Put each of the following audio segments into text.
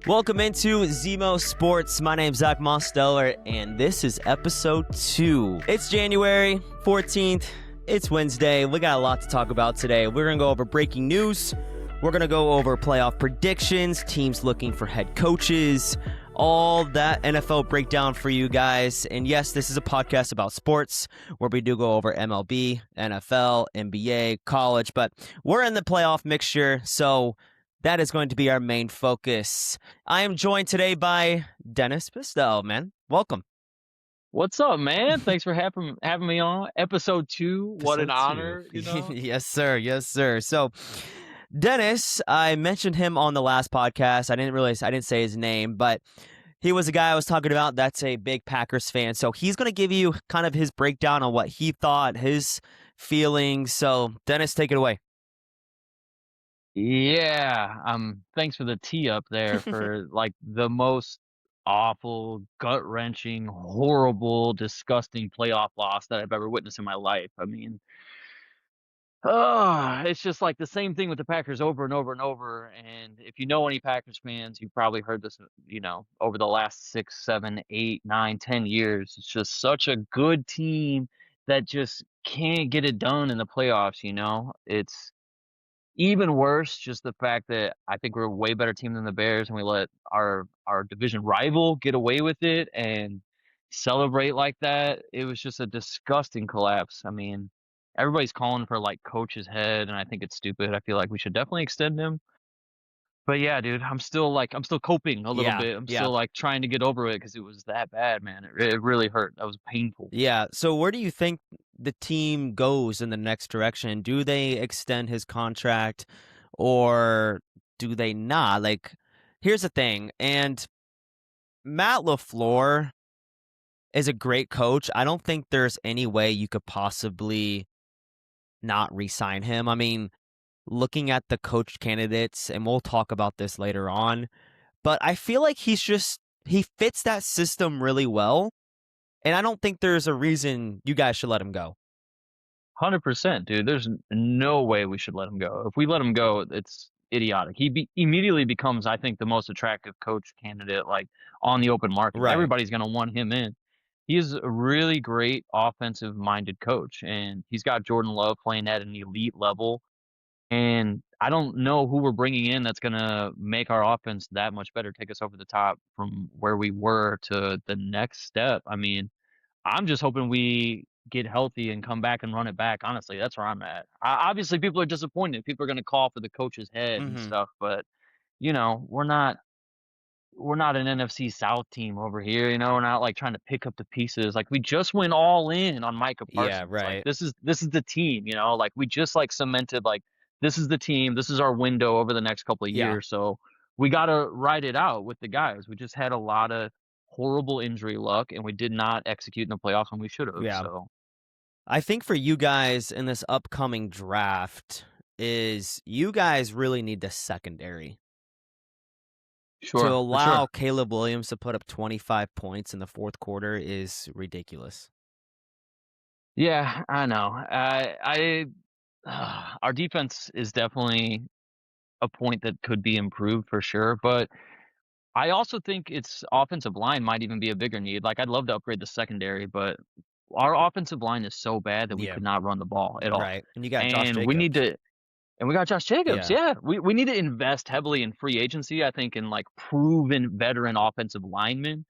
Welcome into ZmoSports. My name's ZmoSports, and this is episode 2. It's January 14th. It's Wednesday. We got a lot to talk about today. We're going to go over breaking news. We're going to go over playoff predictions, teams looking for head coaches, all that NFL breakdown for you guys. And yes, this is a podcast about sports where we do go over MLB, NFL, NBA, college, but we're in the playoff mixture, so that is going to be our main focus. I am joined today by Dennis Pistel, man. Welcome. What's up, man? Thanks for having me on. Episode 2. What an honor, you know? Yes, sir. Yes, sir. So, Dennis, I mentioned him on the last podcast. I didn't say his name, but he was a guy I was talking about that's a big Packers fan. So he's going to give you kind of his breakdown on what he thought, his feelings. So, Dennis, take it away. Yeah. Thanks for the tee up there for like the most awful, gut-wrenching, horrible, disgusting playoff loss that I've ever witnessed in my life. I mean, it's just like the same thing with the Packers over and over and over. And if you know any Packers fans, you've probably heard this, over the last 6, 7, 8, 9, 10 years. It's just such a good team that just can't get it done in the playoffs, It's even worse, just the fact that I think we're a way better team than the Bears, and we let our division rival get away with it and celebrate like that. It was just a disgusting collapse. I mean, everybody's calling for like coach's head, and I think it's stupid. I feel like we should definitely extend him. But yeah, dude, I'm still coping a little bit. I'm still like trying to get over it because it was that bad, man. It really hurt. That was painful. Yeah. So where do you think the team goes in the next direction? Do they extend his contract or do they not? Like, here's the thing. And Matt LaFleur is a great coach. I don't think there's any way you could possibly not re-sign him. I mean, looking at the coach candidates, and we'll talk about this later on, but I feel like he fits that system really well, and I don't think there's a reason you guys should let him go. 100%, dude. There's no way we should let him go. If we let him go, it's idiotic. He immediately becomes, I think, the most attractive coach candidate like on the open market. Right. Everybody's going to want him in. He is a really great offensive-minded coach, and he's got Jordan Love playing at an elite level. And I don't know who we're bringing in that's going to make our offense that much better, take us over the top from where we were to the next step. I mean, I'm just hoping we get healthy and come back and run it back. Honestly, that's where I'm at. Obviously, people are disappointed. People are going to call for the coach's head and stuff, but we're not an NFC South team over here. We're not like trying to pick up the pieces. Like we just went all in on Micah Parsons. Yeah, right. Like, this is the team. Like we just like cemented like this is the team. This is our window over the next couple of years. So we got to ride it out with the guys. We just had a lot of horrible injury luck, and we did not execute in the playoffs when we should have. Yeah. So I think for you guys in this upcoming draft is you guys really need the secondary. Sure, to allow sure. Caleb Williams to put up 25 points in the fourth quarter is ridiculous. Yeah, I know. Our defense is definitely a point that could be improved for sure, but I also think its offensive line might even be a bigger need. Like, I'd love to upgrade the secondary, but our offensive line is so bad that we could not run the ball at all. Right. And you got Josh Jacobs. We got Josh Jacobs. Yeah. We need to invest heavily in free agency, I think, in like proven veteran offensive linemen.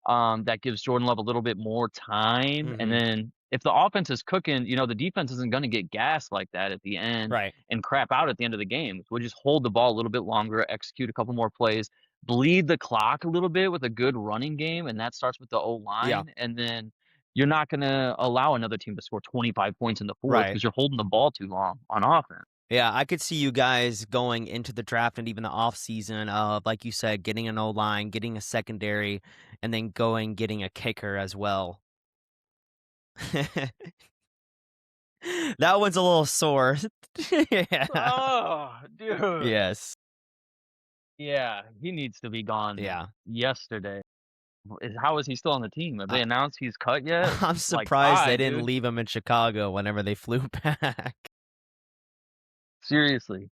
That gives Jordan Love a little bit more time. And then if the offense is cooking, the defense isn't going to get gassed like that at the end and crap out at the end of the game. We'll just hold the ball a little bit longer, execute a couple more plays, bleed the clock a little bit with a good running game. And that starts with the O-line. Yeah. And then you're not going to allow another team to score 25 points in the fourth because you're holding the ball too long on offense. Yeah, I could see you guys going into the draft and even the offseason of, like you said, getting an O-line, getting a secondary, and then getting a kicker as well. That one's a little sore. Yeah. Oh, dude. Yes. Yeah, he needs to be gone yesterday. How is he still on the team? Have they announced he's cut yet? I'm surprised they didn't leave him in Chicago whenever they flew back. Seriously.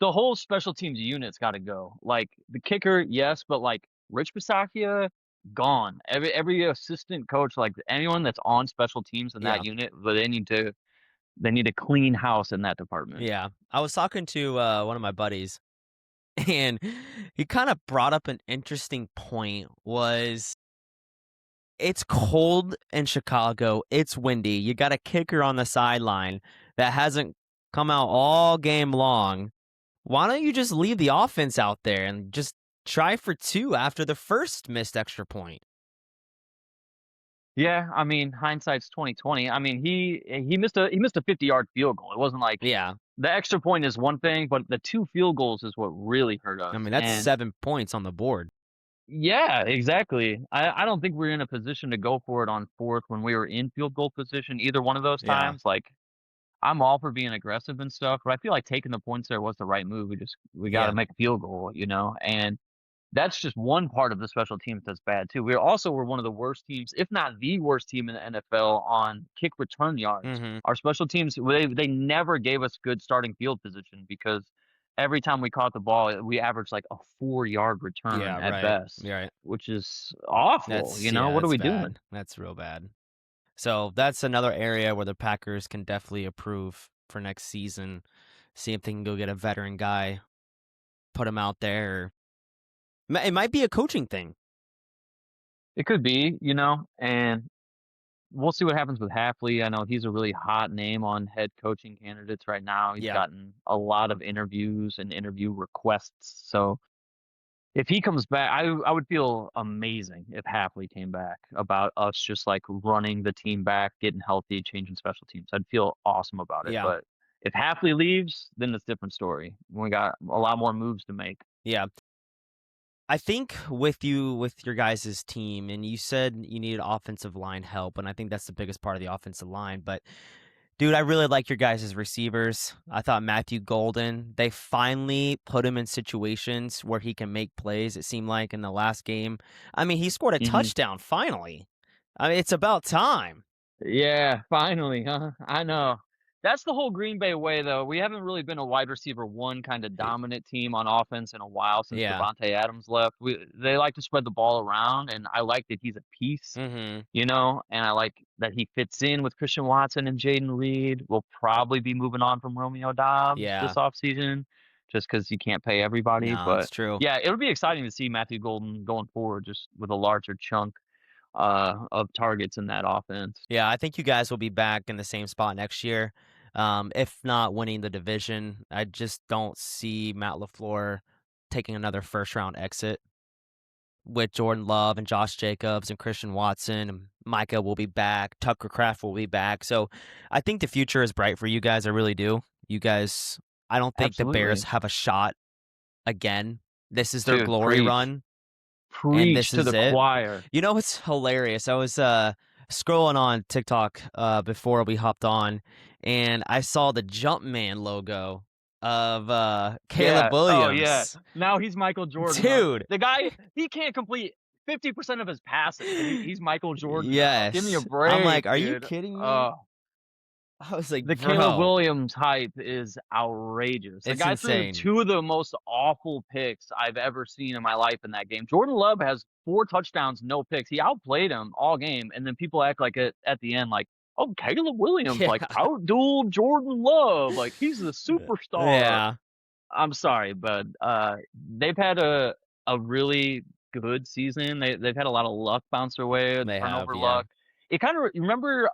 the whole special teams unit's got to go. Like the kicker, yes, but like Rich Bisaccia, gone. Every assistant coach, like anyone that's on special teams in Yeah. that unit, but they need to clean house in that department. Yeah. I was talking to one of my buddies, and he kind of brought up an interesting point. Was it's cold in Chicago, it's windy, you got a kicker on the sideline that hasn't come out all game long. Why don't you just leave the offense out there and just try for 2 after the first missed extra point? Yeah, I mean, hindsight's 2020. I mean, he missed a 50-yard field goal. It wasn't like Yeah. the extra point is one thing, but the 2 field goals is what really hurt I us. mean, that's And 7 points on the board. yeah, exactly. I don't think we're in a position to go for it on 4th when we were in field goal position either one of those Yeah. times. Like, I'm all for being aggressive and stuff, but I feel like taking the points there was the right move. We got to Yeah. make a field goal, and that's just one part of the special teams that's bad too. We're one of the worst teams, if not the worst team in the NFL on kick return yards. Mhm. Our special teams, they never gave us good starting field position because every time we caught the ball, we averaged like a 4-yard return Yeah, at right. best, Right. which is awful. What are That's we bad. doing? That's real bad. So that's another area where the Packers can definitely improve for next season. See if they can go get a veteran guy, put him out there. It might be a coaching thing. It could be, and we'll see what happens with Halfley. I know he's a really hot name on head coaching candidates right now. He's Yeah. gotten a lot of interviews and interview requests. So if he comes back, I would feel amazing if Halfley came back about us just like running the team back, getting healthy, changing special teams. I'd feel awesome about it. Yeah. But if Halfley leaves, then it's a different story. We got a lot more moves to make. Yeah. I think with your guys' team, and you said you needed offensive line help, and I think that's the biggest part of the offensive line. But dude, I really like your guys' receivers. I thought Matthew Golden, they finally put him in situations where he can make plays, it seemed like in the last game. I mean, he scored a Hmm. touchdown finally. I mean, it's about time. Yeah, finally, huh? I know. That's the whole Green Bay way, though. We haven't really been a wide receiver one kind of dominant team on offense in a while since Yeah. Devontae Adams left. They like to spread the ball around, and I like that he's a piece, Mm-hmm. and I like that he fits in with Christian Watson and Jaden Reed. We'll probably be moving on from Romeo Dobbs Yeah. this offseason just because you can't pay everybody. No, But it's true. yeah, it'll be exciting to see Matthew Golden going forward just with a larger chunk of targets in that offense. Yeah, I think you guys will be back in the same spot next year. If not winning the division, I just don't see Matt LaFleur taking another first-round exit with Jordan Love and Josh Jacobs and Christian Watson. And Micah will be back. Tucker Kraft will be back. So I think the future is bright for you guys. I really do. You guys, I don't think the Bears Absolutely. have a shot again. This is their Dude, glory run, and preach this to is the it. choir. You know, it's hilarious. I was scrolling on TikTok before we hopped on, and I saw the Jumpman logo of Caleb Yeah. Oh, yeah. Williams. Now he's Michael Jordan. Dude. The guy, he can't complete 50% of his passes. He's Michael Jordan now. Give me a Yes. break, I'm like, are you dude. kidding me? Oh, I was like, the Caleb bro, Williams hype is outrageous. The it's guy threw insane. 2 of the most awful picks I've ever seen in my life in that game. Jordan Love has 4 touchdowns, no picks. He outplayed him all game, and then people act like it at the end, like, oh, Caleb Williams, like, Yeah. outdueled Jordan Love. Like, he's the superstar. Yeah. I'm sorry, but they've had a really good season. They've had a lot of luck bounce their way, They have, turnover yeah. luck. It kind of remember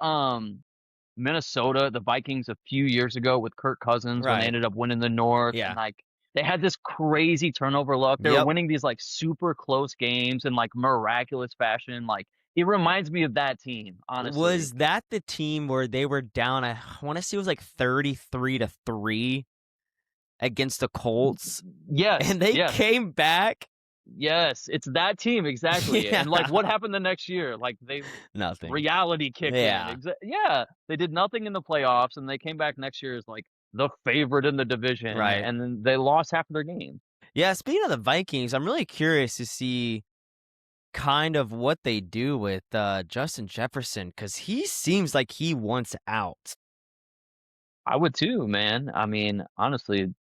Minnesota, the Vikings a few years ago with Kirk Cousins when they Right. ended up winning the North, Yeah. and like they had this crazy turnover luck. They were Yep. winning these like super close games in like miraculous fashion. Like it reminds me of that team, honestly. Was that the team where they were down? I want to say it was like 33-3 against the Colts, Yes, and they yes. came back. Yes, it's that team exactly. And like what happened the next year? Like they Nothing. reality kicked Yeah. in. Yeah, they did nothing in the playoffs, and they came back next year as like the favorite in the division, Right. and then they lost half of their games. Yeah, speaking of the Vikings, I'm really curious to see kind of what they do with Justin Jefferson, because he seems like he wants out. I would too, man. I mean, honestly,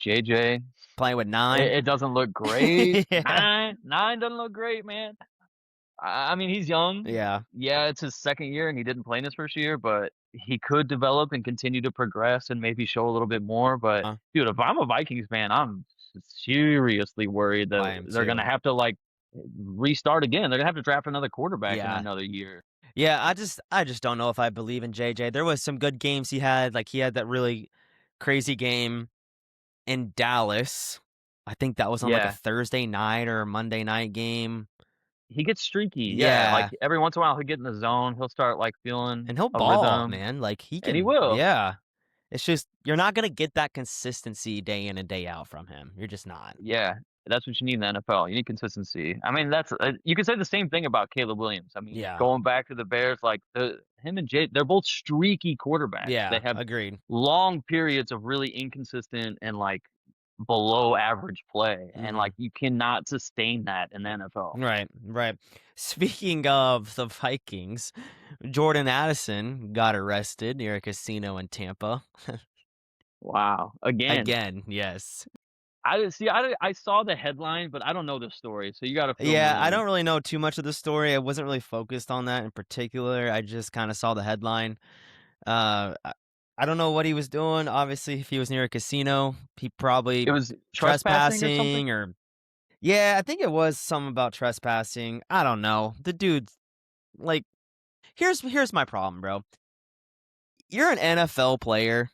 JJ, Playing with it, 9. it doesn't look great. Yeah. Nine doesn't look great, man. I mean, he's young. Yeah. Yeah, it's his second year, and he didn't play in his first year, but he could develop and continue to progress and maybe show a little bit more. But dude, if I'm a Vikings fan, I'm seriously worried that I am they're gonna too. have to like restart again. They're gonna have to draft another quarterback in Yeah. another year. Yeah, I just don't know if I believe in JJ. There was some good games he had. Like he had that really crazy game in Dallas. I think that was on like a Yeah, Thursday night or a Monday night game. he gets streaky. Yeah, like Yeah. every once in a while he'll get in the zone. He'll start like feeling And he'll a ball, rhythm, man. Like he and he can, will. yeah. It's just you're not gonna get that consistency day in and day out from him. You're just not. Yeah, that's what you need in the NFL. You need consistency. I mean, that's you can say the same thing about Caleb Williams. I mean, Yeah. going back to the Bears, like him and Jay, they're both streaky quarterbacks. They Yeah, have agreed. long periods of really inconsistent and like below average play, and Hmm. like you cannot sustain that in the NFL. Right, right. Speaking of the Vikings, Jordan Addison got arrested near a casino in Tampa. Wow, again, Again, yes. I see. I saw the headline, but I don't know the story, so you got to fill Yeah, me I in. don't really know too much of the story. I wasn't really focused on that in particular. I just kind of saw the headline. I don't know what he was doing. Obviously, if he was near a casino, he It probably was trespassing or something. trespassing or yeah, I think it was something about trespassing. I don't know. The dude's like here's my problem, bro. You're an NFL player,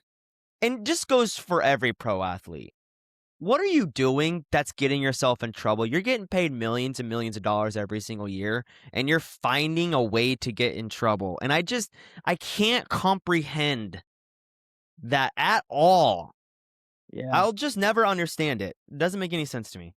and just goes for every pro athlete. What are you doing that's getting yourself in trouble? You're getting paid millions and millions of dollars every single year, and you're finding a way to get in trouble. And I can't comprehend that at all. Yeah. I'll just never understand it. It doesn't make any sense to me.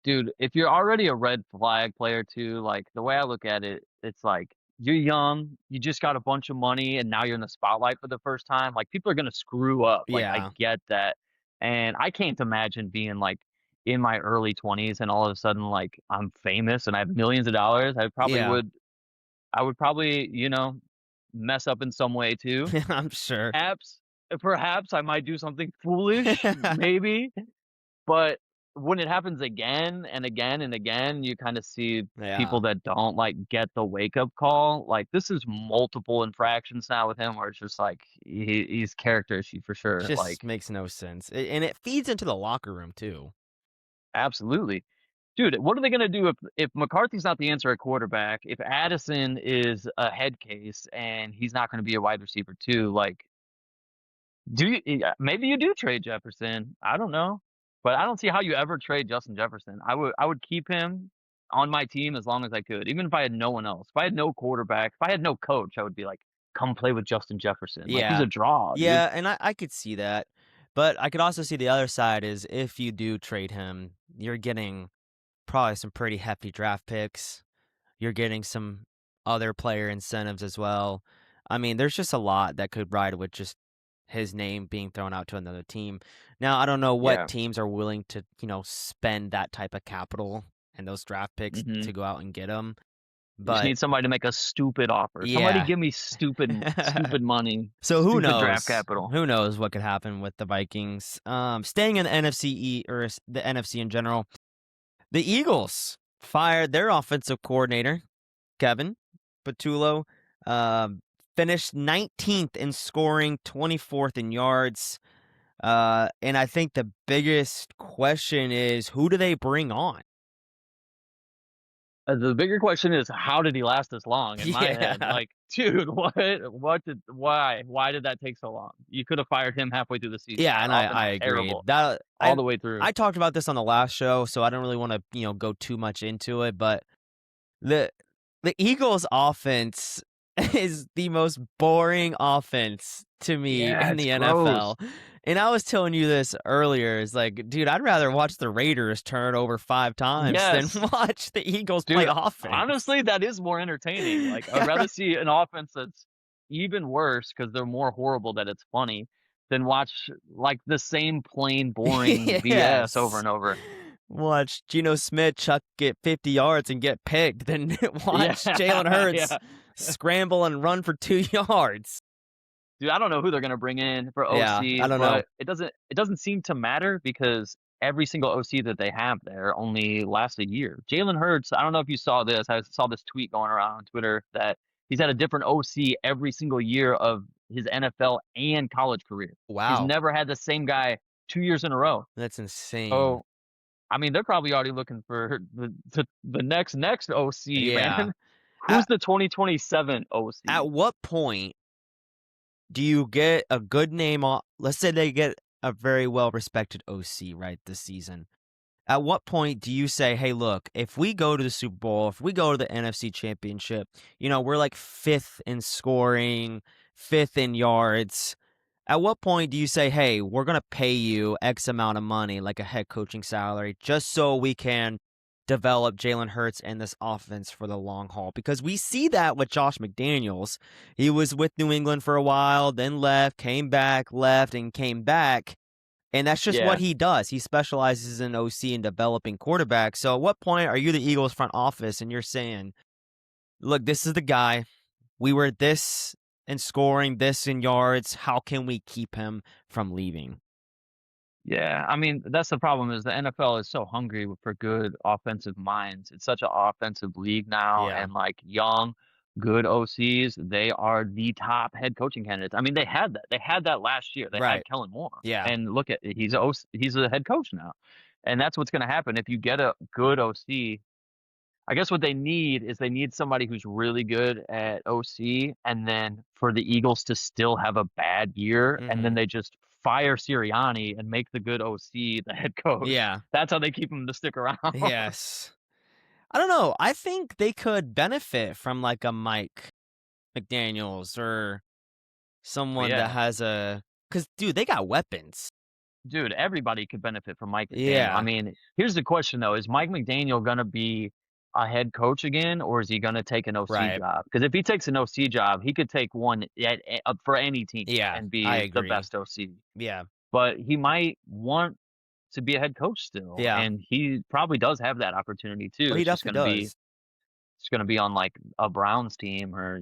Dude, if you're already a red flag player too, like the way I look at it, it's like you're young, you just got a bunch of money, and now you're in the spotlight for the first time. Like people are gonna screw up. Like I Yeah. get that. And I can't imagine being like in my early 20s and all of a sudden like I'm famous and I have millions of dollars. Yeah. I would probably, mess up in some way too. I'm sure. Perhaps I might do something foolish, maybe. But when it happens again and again and again, you kind of see Yeah. people that don't like get the wake up call. Like this is multiple infractions now with him, where it's just like he's character issue for sure. Just Like makes no sense. And it feeds into the locker room too. absolutely, dude. What are they gonna do if McCarthy's not the answer at quarterback? If Addison is a head case and he's not going to be a wide receiver too? Like maybe you do trade Jefferson? I don't know, but I don't see how you ever trade Justin Jefferson. I would keep him on my team as long as I could, even if I had no one else. If I had no quarterback, if I had no coach, I would be like, come play with Justin Jefferson. Like he's Yeah. a draw, dude. Yeah, and I could see that. But I could also see the other side is if you do trade him, you're getting probably some pretty hefty draft picks. You're getting some other player incentives as well. I mean, there's just a lot that could ride with just his name being thrown out to another team. Now, I don't know what Yeah. teams are willing to, spend that type of capital and those draft picks hmm to go out and get him. You just But need somebody to make a stupid offer. Somebody yeah. give me stupid money, So who stupid draft knows? capital. Who knows what could happen with the Vikings? Staying in the NFC or the NFC in general, the Eagles fired their offensive coordinator, Kevin Patullo, uh, finished 19th in scoring, 24th in yards. And I think the biggest question is who do they bring on? The bigger question is how did he last this long in my head? Yeah. Like, dude, why did that take so long? You could have fired him halfway through the season. Yeah, That and offense I is agree. terrible That all the way through. I talked about this on the last show, so I don't really want to, go too much into it, but the the Eagles offense is the most boring offense to me Yeah, in it's the gross. NFL. And I was telling you this earlier. It's like, dude, I'd rather watch the Raiders turn it over 5 times than Yes. watch the Eagles play Dude, offense. honestly, that is more entertaining. Like, I'd rather see an offense that's even worse because they're more horrible that it's funny than watch like the same plain boring BS over Yes. and over. Watch Geno Smith chuck it 50 yards and get picked, then Yeah, watch Jalen Hurts yeah. scramble and run for 2 yards. Dude, I don't know who they're gonna bring in for Yeah, OC, I don't know. but it doesn't seem to matter because every single OC that they have there only lasts a year. Jalen Hurts, I don't know if you saw this. I saw this tweet going around on Twitter that he's had a different OC every single year of his NFL and college career. He's Wow, never had the same guy 2 years in a row. that's insane. So, I mean, they're probably already looking for the next OC, Yeah. man. Who's At, the 2027 at OC? what point do you get a good name on? Let's say they get a very well respected OC right this season. At what point do you say, hey, look, if we go to the Super Bowl, if we go to the NFC Championship, we're like fifth in scoring, fifth in yards. At what point do you say, hey, we're going to pay you X amount of money, like a head coaching salary, just so we can develop Jalen Hurts and this offense for the long haul? Because we see that with Josh McDaniels. He was with New England for a while, then left, came back, left, and came back. And that's just what Yeah. he does. He specializes in OC and developing quarterbacks. So at what point are you the Eagles front office and you're saying, look, this is the guy. We were this in scoring, this in yards. How can we keep him from leaving? Yeah, I mean, that's the problem is the NFL is so hungry for good offensive minds. It's such an offensive league now, Yeah, and like young, good OCs, they are the top head coaching candidates. I mean, they had that. They had that last year. They had right. Kellen Moore, Yeah. and look at he's a head coach now, and that's what's going to happen if you get a good OC. I guess what they need somebody who's really good at OC, and then for the Eagles to still have a bad year, and Hmm. then they just fire Sirianni and make the good OC the head coach. Yeah. That's how they keep him to stick around. Yes. I don't know. I think they could benefit from like a Mike McDaniels or Oh, someone that yeah, has a. Because, dude, they got weapons. dude, everybody could benefit from Mike McDaniel. I Yeah. mean, here's the question though: is Mike McDaniel gonna be a head coach again, or is he gonna take an OC Right. job? Because if he takes an OC job, he could take one for any team Yeah. and I be the agree. best OC. Yeah. But he might want to be a head coach still, Yeah. and he probably does have that opportunity too. Well, he definitely does. It's gonna be on like a Browns team or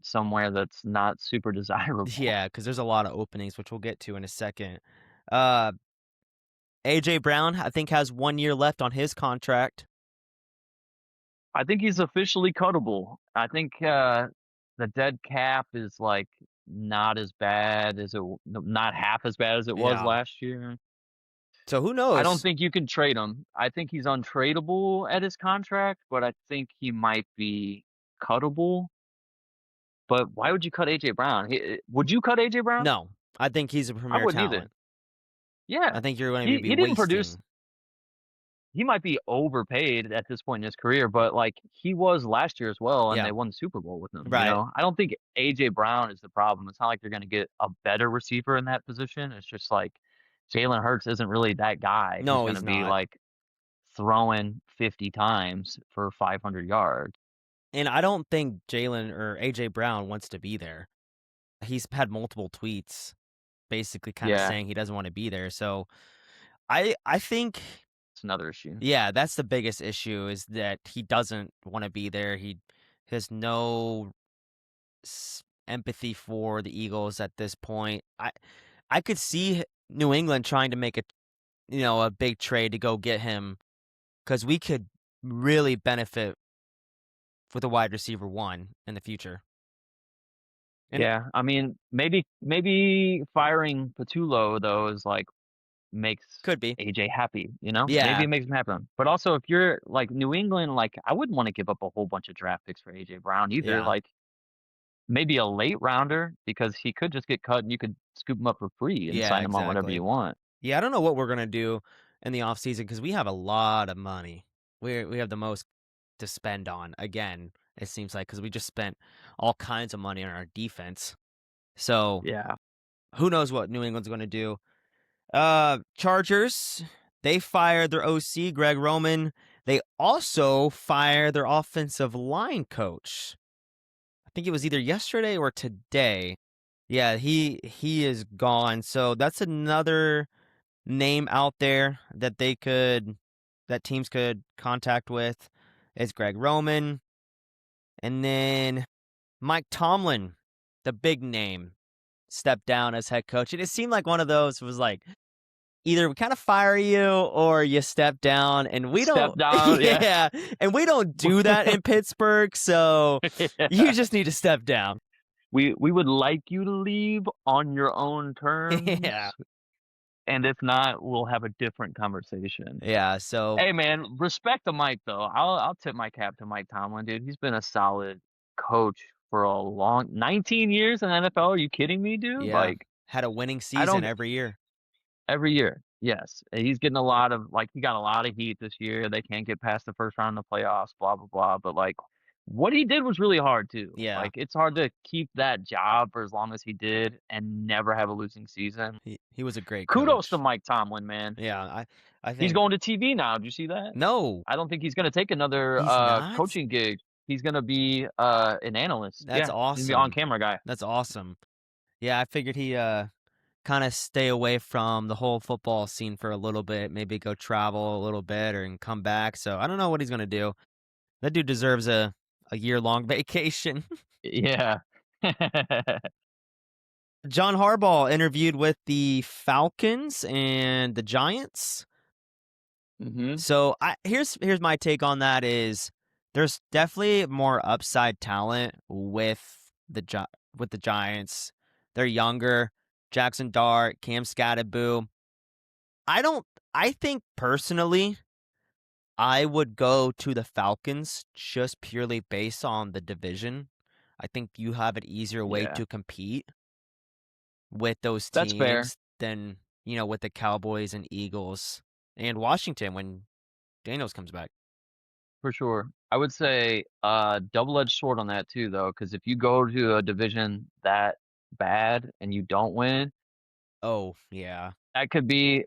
somewhere that's not super desirable. Yeah, because there's a lot of openings, which we'll get to in a second. Uh, AJ Brown, I think, has 1 year left on his contract. I think he's officially cuttable. I think the dead cap is like not as bad as not half as bad as it was Yeah. last year. So who I don't knows? think you can trade him. I think he's untradeable at his contract, but I think he might be cuttable. But why would you cut AJ Brown? Would you cut AJ Brown? No, I think he's a I premier wouldn't either. talent. Yeah. I think you're going to He be he didn't produce. wasting. He might be overpaid at this point in his career, but like he was last year as well, and Yeah, they won the Super Bowl with him. right. I don't think AJ Brown is the problem. It's not like they're going to get a better receiver in that position. It's just like Jalen Hurts isn't really that guy who's No, going to he's be not. like throwing 50 times for 500 yards. And I don't think Jalen or AJ Brown wants to be there. He's had multiple tweets basically kind of Yeah, saying he doesn't want to be there. So I think it's another issue. yeah, that's the biggest issue is that he doesn't want to be there. He has no empathy for the Eagles at this point. I could see New England trying to make a big trade to go get him because we could really benefit with a wide receiver one in the future. And Yeah, I mean, maybe firing Patullo though is like makes could be. AJ happy, Maybe Yeah, it makes him happy. But also if you're like New England, like I wouldn't want to give up a whole bunch of draft picks for AJ Brown either. yeah, Like maybe a late rounder because he could just get cut and you could scoop him up for free and yeah, sign him on whatever exactly. you want. Yeah, I don't know what we're gonna do in the offseason because we have a lot of money. We have the most to spend on. Again, it seems like because we just spent all kinds of money on our defense. So Yeah. who knows what New England's going to do? Chargers, they fired their OC Greg Roman. They also fired their offensive line coach. I think it was either yesterday or today. Yeah, he is gone. So that's another name out there that that teams could contact with is Greg Roman. And then Mike Tomlin, the big name. step down as head coach. And it seemed like one of those was like, either we kind of fire you or you step down, and we Step don't. down, yeah. Yeah, and we don't do that in Pittsburgh, so you just need to step down. We would like you to leave on your own terms, Yeah, and if not, we'll have a different conversation. yeah. So Hey, man, respect to Mike, though. I'll tip my cap to Mike Tomlin, dude. He's been a solid coach for a long 19 years in the NFL. Are you kidding me, dude? yeah, Like, had a winning I season don't every year. every year. Yes, he's getting a lot of he got a lot of heat this year. They can't get past the first round of the playoffs, blah blah blah. But like, what he did was really hard too. Yeah, Like, it's hard to keep that job for as long as he did and never have a losing season. he was a great Kudos to coach. Mike Tomlin, man. Yeah, I He's think going to TV now. Did you see that? no, I don't think he's gonna take another, he's not. coaching gig. He's gonna be, an analyst. That's Yeah, he's gonna be on awesome. camera guy. That's awesome. Yeah, I figured he kind of stay away from the whole football scene for a little bit, maybe go travel a little bit and come back. So I don't know what he's gonna do. That dude deserves a year-long vacation. Yeah. John Harbaugh interviewed with the Falcons and the Giants. Mhm. So here's my take on that is there's definitely more upside talent with the Giants. They're younger. Jackson Dart, Cam Scatterboo. I think personally I would go to the Falcons just purely based on the division. I think you have an easier way Yeah. to compete with those That's fair. teams than, with the Cowboys and Eagles and Washington when Daniels comes back. For sure. I would say, double-edged sword on that too, though, because if you go to a division that bad and you don't win, Oh, yeah. that could be,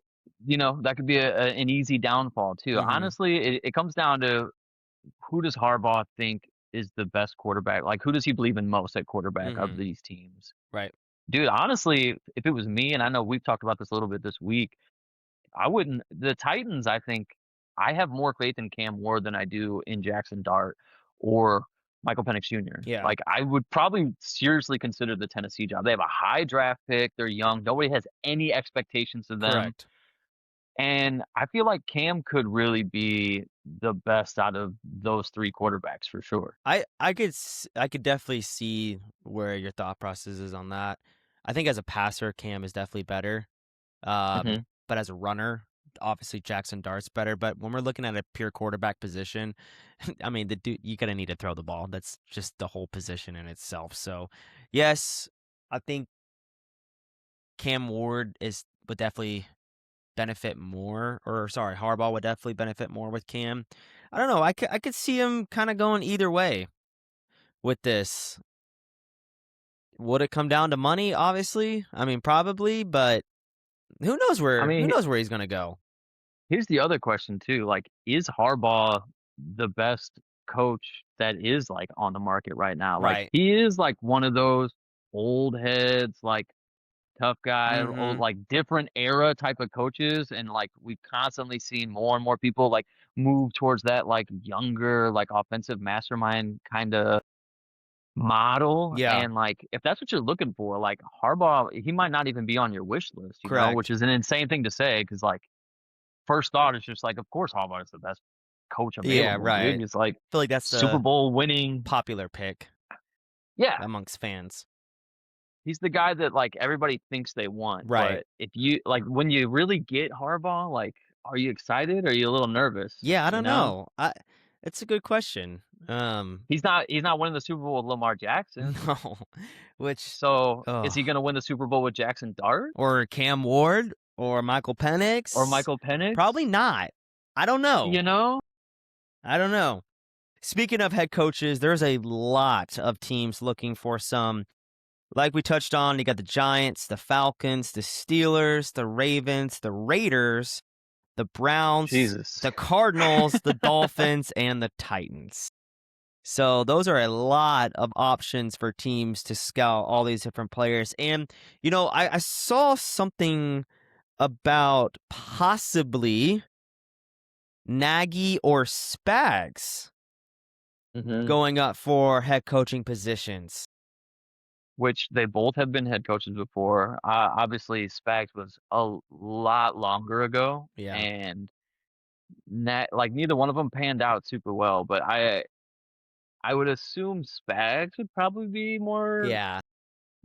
that could be an easy downfall too. Mhm. Honestly, it comes down to who does Harbaugh think is the best quarterback? Like, who does he believe in most at quarterback of Mhm. these teams? Right. Dude, honestly, if it was me, and I know we've talked about this a little bit this week, I wouldn't. The Titans, I think, I have more faith in Cam Ward than I do in Jackson Dart or Michael Penix Jr. Yeah. Like, I would probably seriously consider the Tennessee job. They have a high draft pick. They're young. Nobody has any expectations of them. Correct. And I feel like Cam could really be the best out of those three quarterbacks for sure. I could definitely see where your thought process is on that. I think as a passer, Cam is definitely better. Hmm. But as a runner, obviously Jackson Dart's better. But when we're looking at a pure quarterback position, I mean, the dude, you gotta need to throw the ball. That's just the whole position in itself. So, yes, I think Cam Ward would definitely benefit more, or sorry, Harbaugh would definitely benefit more with Cam. I don't know. I could see him kind of going either way with this. Would it come down to money? Obviously, I mean, probably, but I who mean, knows where he's gonna go? here's the other question too. Like, is Harbaugh the best coach that is like on the market right now? Like, Right. he is like one of those old heads, like tough guy, old, Mm-hmm. like different era type of coaches, and like we've constantly seen more and more people like move towards that like younger, like offensive mastermind kind of model. Yeah. And like, if that's what you're looking for, like Harbaugh, he might not even be on your wish list, which Correct. is an insane thing to say because like first thought is just like, of course Harbaugh is the best coach Yeah. available, dude. Right. It's like I feel like that's Super the Bowl winning. popular pick Yeah, amongst fans. he's the guy that like everybody thinks they want. Right. But if you like when you really get Harbaugh, like, are you excited or are you a little nervous? Yeah. I You don't know, know. It's a good question. he's not winning the Super Bowl with Lamar Jackson. No. Which, So is oh, he going to win the Super Bowl with Jackson Dart or Cam Ward or Michael or Penix? Michael Penix? Probably not. I don't know. You know, I don't know. Speaking of head coaches, there's a lot of teams looking for some. Like we touched on, you got the Giants, the Falcons, the Steelers, the Ravens, the Raiders, the Browns, Jesus. the Cardinals, the Dolphins, and the Titans. So those are a lot of options for teams to scout all these different players. And, I saw something about possibly Nagy or Spags Hmm. going up for head coaching positions. which they both have been head coaches before. Obviously, Spags was a lot longer ago, Yeah. and like neither one of them panned out super well. But I would assume Spags would probably be more Yeah.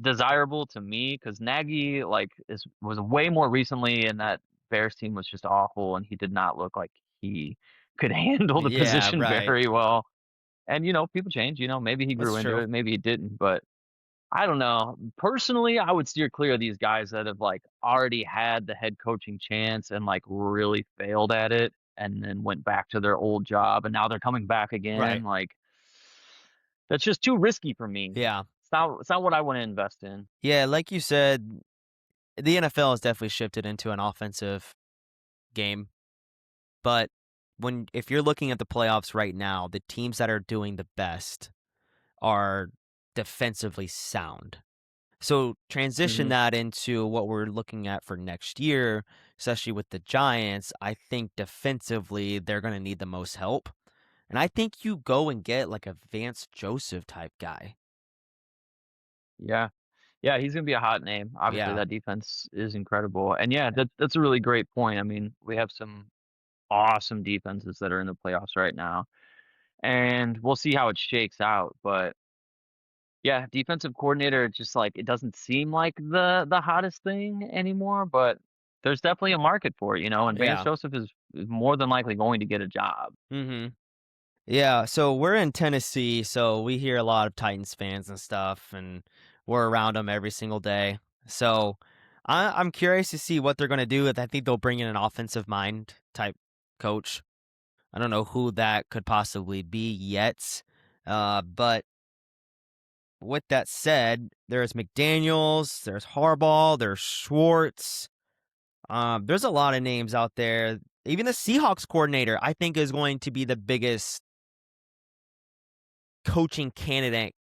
desirable to me because Nagy like was way more recently, and that Bears team was just awful, and he did not look like he could handle the Yeah, position right. very well. And people change. Maybe he That's grew into true. it, maybe he didn't, but I don't know. Personally, I would steer clear of these guys that have like already had the head coaching chance and like really failed at it and then went back to their old job and now they're coming back again. Right. Like that's just too risky for me. Yeah. It's not what I want to invest in. Yeah, like you said, the NFL has definitely shifted into an offensive game. But if you're looking at the playoffs right now, the teams that are doing the best are defensively sound. So transition Hmm. that into what we're looking at for next year, especially with the Giants. I think defensively they're going to need the most help. And I think you go and get like a Vance Joseph type guy. Yeah. Yeah, he's gonna be a hot name. Obviously, Yeah. that defense is incredible. And yeah, that's a really great point. I mean, we have some awesome defenses that are in the playoffs right now. And we'll see how it shakes out. But yeah, defensive coordinator, just like it doesn't seem like the hottest thing anymore, but there's definitely a market for it, and Vance Yeah. Joseph is more than likely going to get a job. Mhm. Yeah, so we're in Tennessee, so we hear a lot of Titans fans and stuff, and we're around them every single day. So I'm curious to see what they're going to do. I think they'll bring in an offensive mind type coach. I don't know who that could possibly be yet. But with that said, there's McDaniels, there's Harbaugh, there's Schwartz. There's a lot of names out there. Even the Seahawks coordinator, I think, is going to be the biggest coaching candidate,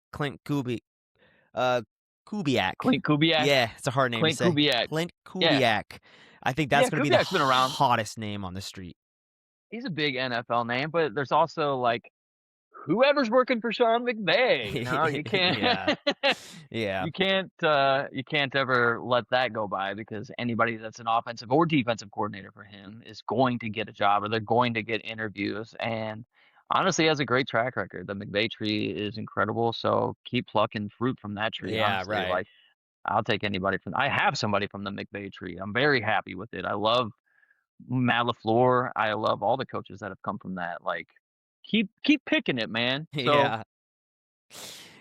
uh, Kubiak. Clint Kubiak, Yeah, it's a hard name to Clint say. Kubiak, Clint yeah, Kubiak. I think that's yeah, going to be the Kubiak's been around. hottest name on the street. He's a big NFL name, but there's also like whoever's working for Sean McVay. You can't Yeah, yeah, you can't ever let that go by because anybody that's an offensive or defensive coordinator for him is going to get a job or they're going to get interviews. And honestly, he has a great track record. The McVay tree is incredible, so keep plucking fruit from that tree. yeah, Honestly, right. like I'll take anybody from. I have somebody from the McVay tree. I'm very happy with it. I love Matt LaFleur. I love all the coaches that have come from that. Like, keep picking it, man. So Yeah, I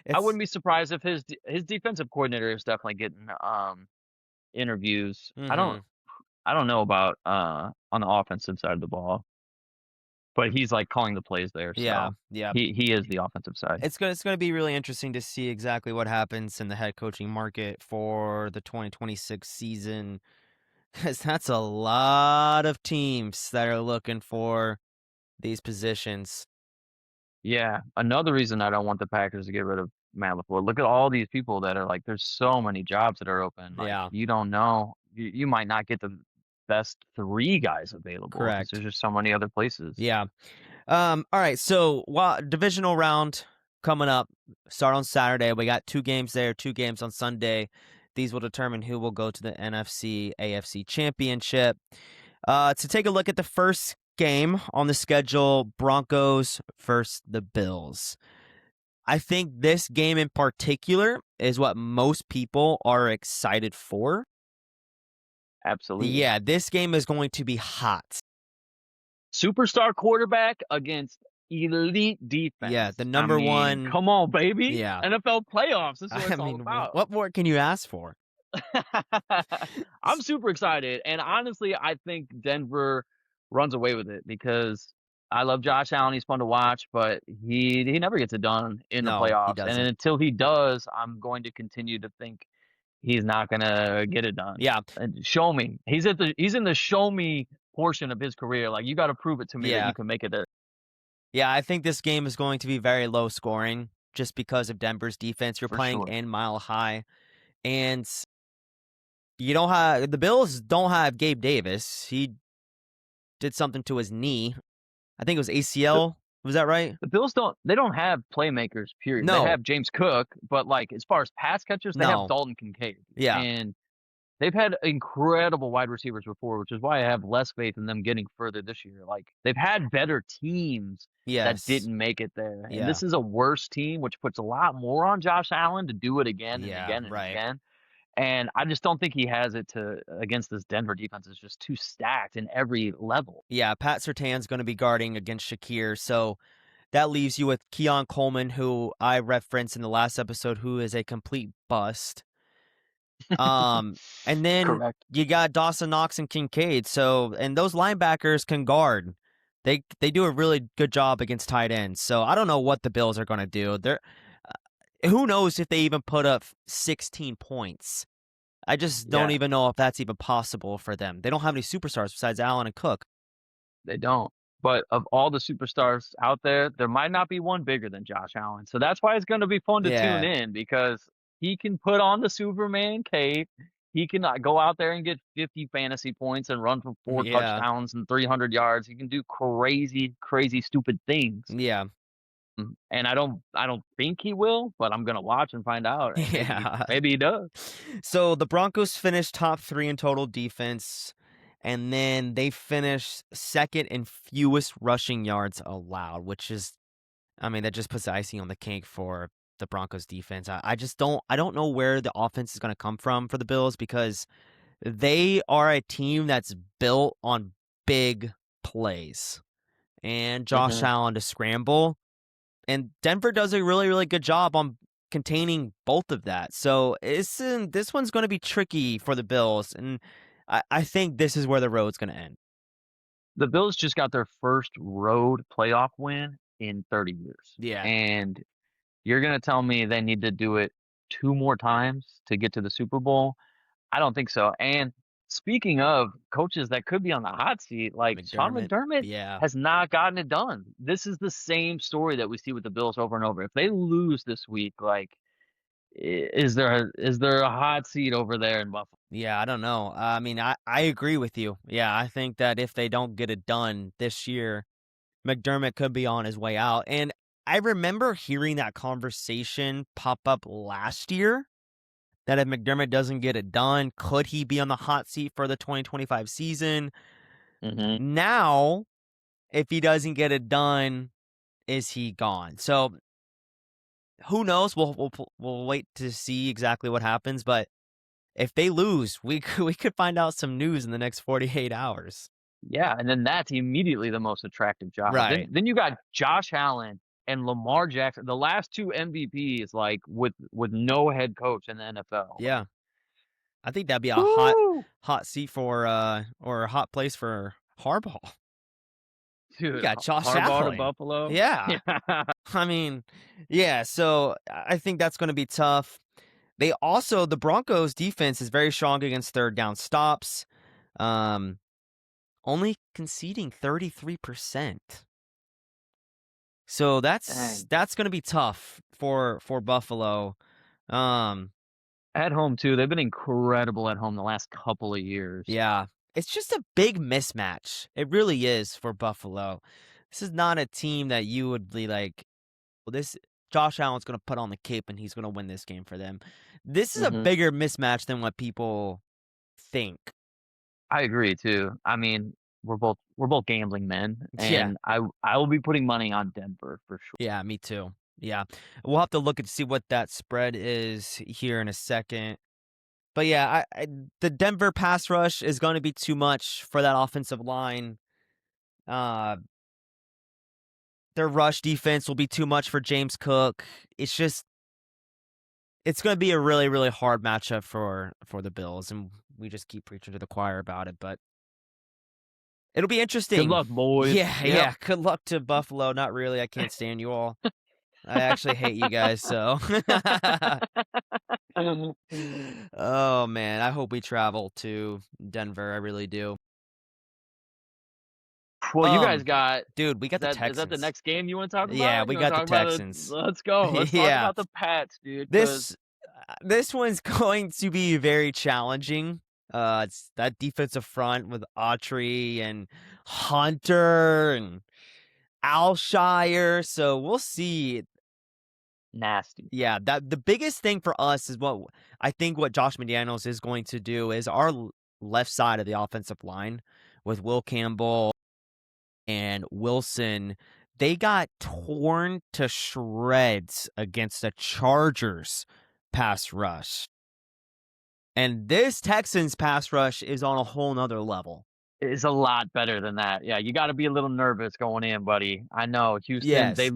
it's wouldn't be surprised if his defensive coordinator is definitely getting interviews. I don't mm-hmm. I don't know about on the offensive side of the ball, but he's like calling the plays there, Yeah, so yeah. he is the offensive side It's gonna be really interesting to see exactly what happens in the head coaching market for the 2026 season, because that's a lot of teams that are looking for these positions. Yeah, another reason I don't want the Packers to get rid of Matt LaFleur. Look at all these people that are like, there's so many jobs that are open. Like, Yeah, you don't know, you might not get the best three guys available because there's correct. just so many other places Yeah. All right. So, while divisional round coming up, start on Saturday. We got 2 games there, 2 games on Sunday. These will determine who will go to the NFC AFC Championship. To take a look at the first game on the schedule, Broncos versus the Bills. I think this game in particular is what most people are excited for. absolutely. Yeah, this game is going to be hot. Superstar quarterback against elite Yeah, defense. the I number mean, one. come on, baby. Yeah. NFL playoffs. This is what I it's all mean, about. what more can you ask for? I'm super excited. And honestly, I think Denver runs away with it because I love Josh Allen. He's fun to watch, but he never gets it done in the No, he playoffs. And doesn't. until he does, I'm going to continue to think he's not gonna get it done. Yeah, And show me. He's in the show me portion of his career. Like you got to prove it to me that yeah, you can make it there yeah. I think this game is going to be very low scoring just because of Denver's defense. You're for playing sure. in Mile High, and you don't have the Bills. Don't have Gabe Davis. He did something to his knee. I think it was The ACL. Was that right? The Bills don't have playmakers, period. They No. have James Cook, but like as far as pass catchers, they have No. Dalton Kincaid. Yeah. And they've had incredible wide receivers before, which is why I have less faith in them getting further this year. Like they've had better teams that Yes. didn't make it there. And Yeah. this is a worse team, which puts a lot more on Josh Allen to do it again and Yeah, again and right. again. And I just don't think he has it to against this Denver defense. Is just too stacked in every level. Yeah, Pat Surtain's going to be guarding against Shakir, so that leaves you with Keon Coleman, who I referenced in the last episode, who is a complete bust. And then Correct. you got Dawson Knox and Kincaid. So, and those linebackers can guard. They do a really good job against tight ends. So I don't know what the Bills are going to do. Who knows if they even put up 16 points. I just don't Yeah, even know if that's even possible for them. They don't have any superstars besides Allen and Cook. they don't. But of all the superstars out there, there might not be one bigger than Josh Allen. So that's why it's going to be fun to tune Yeah, in because he can put on the Superman cape. He can go out there and get 50 fantasy points and run for 4 yeah, touchdowns and 300 yards. He can do crazy, crazy, stupid things. yeah, And I don't think he will, but I'm gonna watch and find out. And yeah. maybe he does. So the Broncos finished top 3 in total defense, and then they finished second in fewest rushing yards allowed, which is, I mean, that just puts the icing on the cake for the Broncos defense. I just don't know where the offense is going to come from for the Bills because they are a team that's built on big plays and Josh hmm Allen to scramble. And Denver does a really, really good job on containing both of that. So this one's going to be tricky for the Bills. And I think this is where the road's going to end. The Bills just got their first road playoff win in 30 years, Yeah. and you're gonna tell me they need to do it 2 more times to get to the Super Bowl? I don't think so. And speaking of coaches that could be on the hot seat, like Sean McDermott. McDermott Yeah. has not gotten it done. This is the same story that we see with the Bills over and over. If they lose this week, like, is there a hot seat over there in Buffalo? Yeah, I don't know. I mean, I agree with you. Yeah, I think that if they don't get it done this year, McDermott could be on his way out. And I remember hearing that conversation pop up last year that if McDermott doesn't get it done, could he be on the hot seat for the 2025 season? hmm Now, if he doesn't get it done, is he gone? So who knows? We'll wait to see exactly what happens. But if they lose, we could find out some news in the next 48 hours. Yeah, and then that's immediately the most attractive job. Then Right. then you got Josh Allen and Lamar Jackson, the last two MVPs, like with no head coach in the NFL. Like, Yeah. I think that'd be a woo, hot seat for or a hot place for Harbaugh. You dude, got Josh Harbaugh to Allen. Buffalo. Yeah. Yeah. I mean, yeah, so I think that's going to be tough. The Broncos defense is very strong against third down stops. Um only conceding 33%. So that's Dang. going to be tough for Buffalo. Um At home too, they've been incredible at home the last couple of years. yeah, it's just a big mismatch. It really is for Buffalo. This is not a team that you would be like, well, this Josh Allen's going to put on the cape and he's going to win this game for them. This is a hmm bigger mismatch than what people think. I agree too. I mean, we're both gambling men, Yeah. and I will be putting money on Denver for sure. Yeah, me too. Yeah. We'll have to look and see what that spread is here in a second. But yeah, the Denver pass rush is going to be too much for that offensive line. Uh, their rush defense will be too much for James Cook. It's going to be a really, really hard matchup for the Bills, and we just keep preaching to the choir about it. But it'll be Good interesting. luck, boys. Yeah, Yep. yeah. Good luck to Buffalo. Not really. I can't stand you all. I actually hate you guys, so. Oh, man. I hope we travel to Denver. I really do. Well, you guys got Dude, we got is the that the Texans. next game you want to talk Yeah, about? we You want to got the talk about it? Texans. Let's go. Let's talk Yeah. about the Pats, dude. Because This one's going to be very challenging. It's that defensive front with Autry and Hunter and Alshire. So we'll see. Nasty. Yeah, that the biggest thing for us is what Josh McDaniels is going to do is our left side of the offensive line with Will Campbell and Wilson. They got torn to shreds against the Chargers pass rush. And this Texans pass rush is on a whole nother level. Is a lot better than that. Yeah, you got to be a little nervous going in, buddy. I know Houston. Yes. They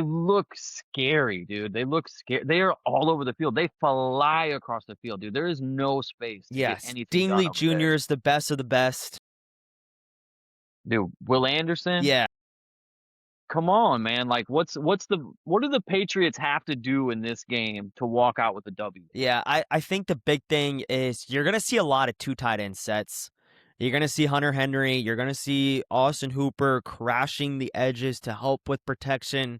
look scary, dude. They look scary. They are all over the field. They fly across the field, dude. There is no space to get Yes. anything done Dingley over there, Jr. is the best of the best. dude. Will Anderson. Yeah. Come on, man. Like, what do the Patriots have to do in this game to walk out with a W? Yeah. I think the big thing is you're going to see a lot of two tight end sets. You're going to see Hunter Henry. You're going to see Austin Hooper crashing the edges to help with protection.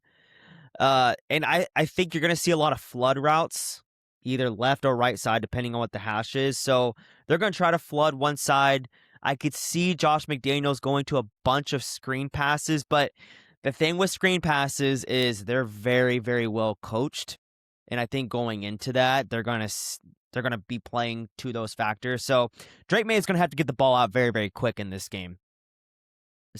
And I think you're going to see a lot of flood routes, either left or right side, depending on what the hash is. So they're going to try to flood one side. I could see Josh McDaniels going to a bunch of screen passes, but the thing with screen passes is they're very, very well coached. And I think going into that, they're going to be playing to those factors. So Drake May is going to have to get the ball out very, very quick in this game.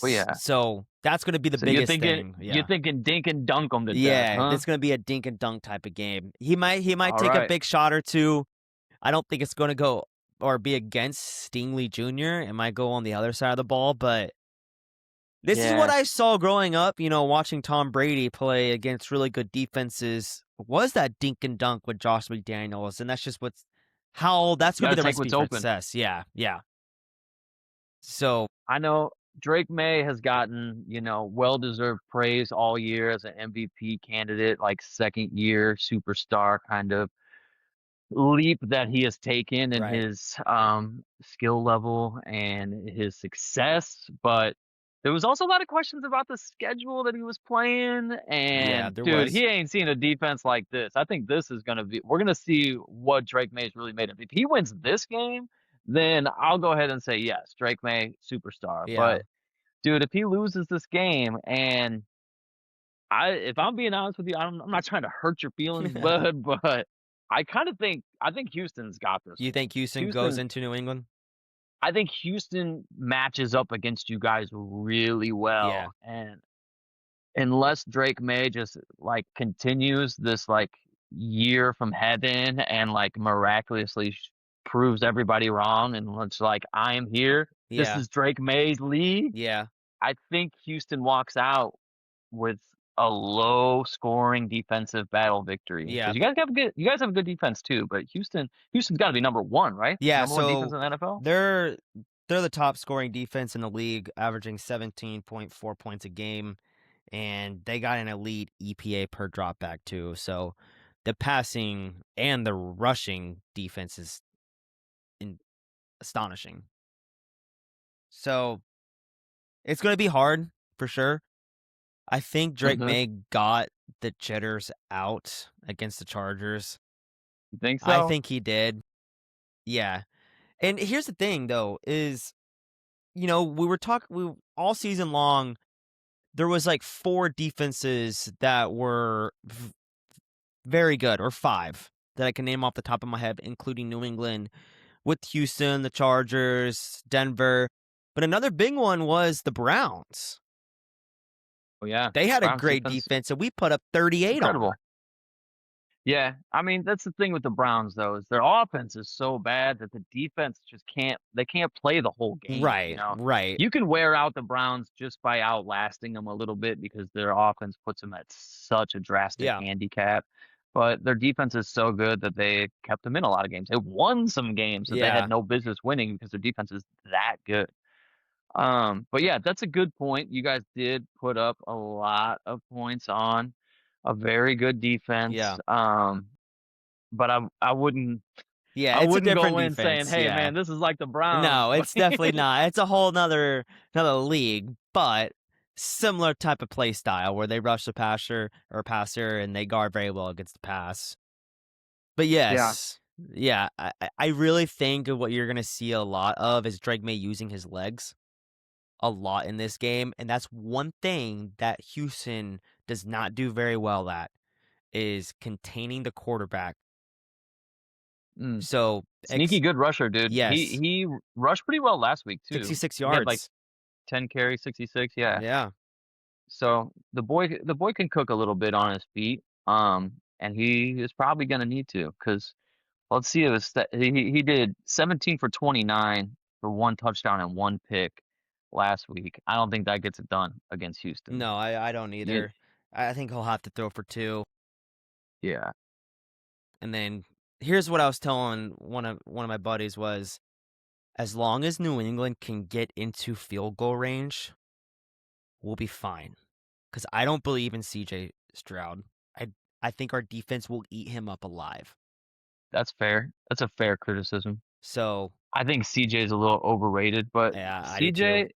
Well, yeah. So that's going to be the So biggest thing. Yeah. You're thinking dink and dunk them to Yeah, death, huh? it's going to be a dink and dunk type of game. He might All take a right. big shot or two. I don't think it's going to go or be against Stingley Jr. It might go on the other side of the ball, but this is what Yeah. I saw growing up, watching Tom Brady play against really good defenses. Was that dink and dunk with Josh McDaniels, and that's just that's You going to be gotta the take recipe what's for open. success. Yeah, yeah. So, I know Drake May has gotten, well-deserved praise all year as an MVP candidate, like second year superstar kind of leap that he has taken in right. his skill level and his success. But there was also a lot of questions about the schedule that he was playing. Yeah, And there dude, was. he ain't seen a defense like this. I think this is we're gonna see what Drake May's really made of. If he wins this game, then I'll go ahead and say yes, Drake May, superstar. Yeah. But dude, if he loses this game, and if I'm being honest with you, I'm not trying to hurt your feelings, but I think Houston's got this You one. think Houston goes Houston, into New England? I think Houston matches up against you guys really Yeah. well, and unless Drake May just like continues this like year from heaven and like miraculously proves everybody wrong, and looks like I am here. This Yeah. is Drake May's league. Yeah. I think Houston walks out with a low scoring defensive battle victory, Yeah. because you guys have a good defense too, but Houston's got to be number one, right? Yeah, Number one defense so in the NFL. they're the top scoring defense in the league, averaging 17.4 points a game, and they got an elite EPA per dropback too. So the passing and the rushing defense is astonishing. So it's going to be hard for sure. I think Drake Hmm. May got the jitters out against the Chargers. You think I so? think he did. Yeah. And here's the thing though is we were talking all season long. There was like 4 defenses that were very good, or 5 that I can name off the top of my head, including New England, with Houston, the Chargers, Denver. But another big one was the Browns. Oh yeah, They had a Browns great defense, defense, and we put up 38 on them. incredible. Yeah, I mean that's the thing with the Browns though, is their offense is so bad that the defense just can't play the whole game, Right, right. You can wear out the Browns just by outlasting them a little bit because their offense puts them at such a drastic Yeah, handicap. But their defense is so good that they kept them in a lot of games. They won some games that they had yeah, no business winning because their defense is that good. But yeah, that's a good point. You guys did put up a lot of points on a very good defense. yeah. But Yeah, I it's a wouldn't different go in saying, defense, "Hey yeah. man, this is like the Browns." No, But it's definitely not. It's a whole another league, but similar type of play style where they rush the passer and they guard very well against the pass. But yeah, yes, yeah, I really think what you're gonna see a lot of is Drake May using his legs a lot in this game, and that's one thing that Houston does not do very well at, is containing the quarterback. Mm. So, Sneaky good rusher, dude. yes, He rushed pretty well last week too. 66 He had like yards. 10 carries, 66. Yeah. Yeah. So the boy can cook a little bit on his feet. And he is probably gonna need to because let's see, he did 17 for 29 for 1 touchdown and 1 pick last week. I don't think that gets it done against Houston. No, I don't Yeah, either. I think he'll have to throw for 2. yeah. And then here's what I was telling one of my buddies was, as long as New England can get into field goal range, we'll be fine. Because I don't believe in CJ Stroud. I I think our defense will eat him up alive. That's fair. That's a fair criticism. So I think CJ is a little overrated, but yeah, I do too.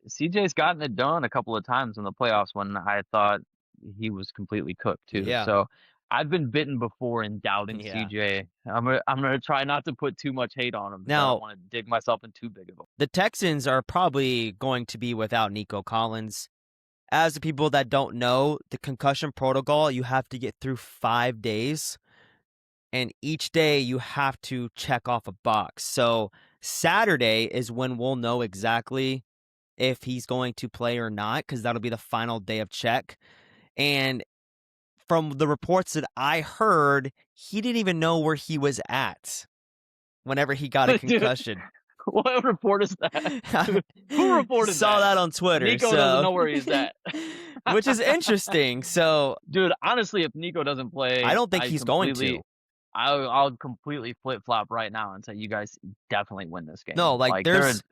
CJ's gotten it done a couple of times in the playoffs when I thought he was completely cooked too. Yeah, So I've been bitten before in doubting yeah. CJ. I'm gonna try not to put too much hate on him because I don't Now want to dig myself in too big of a. the Texans are probably going to be without Nico Collins. As the people that don't know, the concussion protocol, you have to get through 5 days, and each day you have to check off a box. So Saturday is when we'll know exactly if he's going to play or not, because that'll be the final day of check. And from the reports that I heard, he didn't even know where he was at whenever he got a Dude, concussion. what report is that? Who reported Saw that? that on Twitter, Nico doesn't so know where he's at. which is interesting. So Dude, honestly, if Nico doesn't I play, don't think he's going to. I'll completely flip flop right now and say you guys definitely win this No, game. like Like there's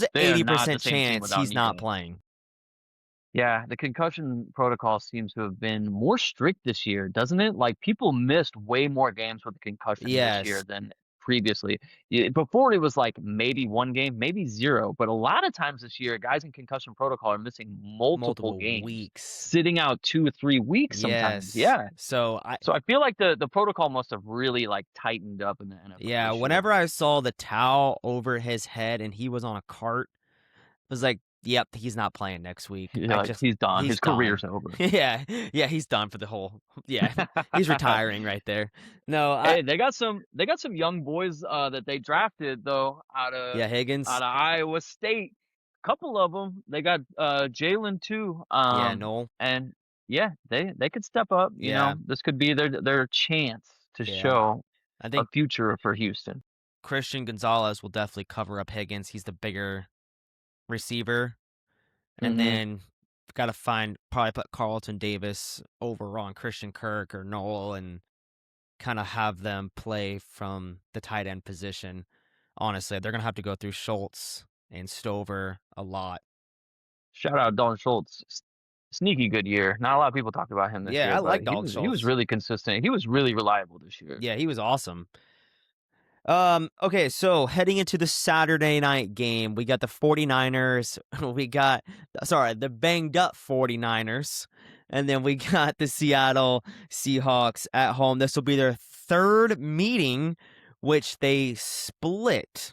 an they are not the 80% same team chance without he's not Nico. playing. Yeah, the concussion protocol seems to have been more strict this year, doesn't it? Like people missed way more games with a concussion this year Yes, than previously. Before it was like maybe 1 game, maybe zero, but a lot of times this year, guys in concussion protocol are missing multiple multiple games, weeks. sitting out 2 or 3 weeks sometimes. Yes. Yeah. So I So I feel like the protocol must have really like tightened up in the NFL yeah, this year. whenever I saw the towel over his head and he was on a cart, I was like, "Yep, he's not playing next week." You're like he's done. He's His done. career's over. Yeah, yeah, he's done for the whole. Yeah, he's retiring right there. No, Hey, they got some young boys that they drafted though yeah, out Higgins. of Iowa State. Couple of them. They got Jalen too. Yeah, Noel. And yeah, they could step up. Yeah, This could be their chance to yeah. show I a think future for Houston. Christian Gonzalez will definitely cover up Higgins. He's the bigger receiver, and Hmm. then got to probably put Carlton Davis over on Christian Kirk or Noel, and kind of have them play from the tight end position. Honestly, they're gonna have to go through Schultz and Stover a lot. Shout out Dalton Schultz. Sneaky good year. Not a lot of people talked about him this Yeah, year, I but like he Dalton was he was Schultz. really consistent. He was really reliable this year. Yeah, he was awesome. Okay, so heading into the Saturday night game, we got the 49ers, the banged up 49ers, and then we got the Seattle Seahawks at home. This will be their third meeting, which they split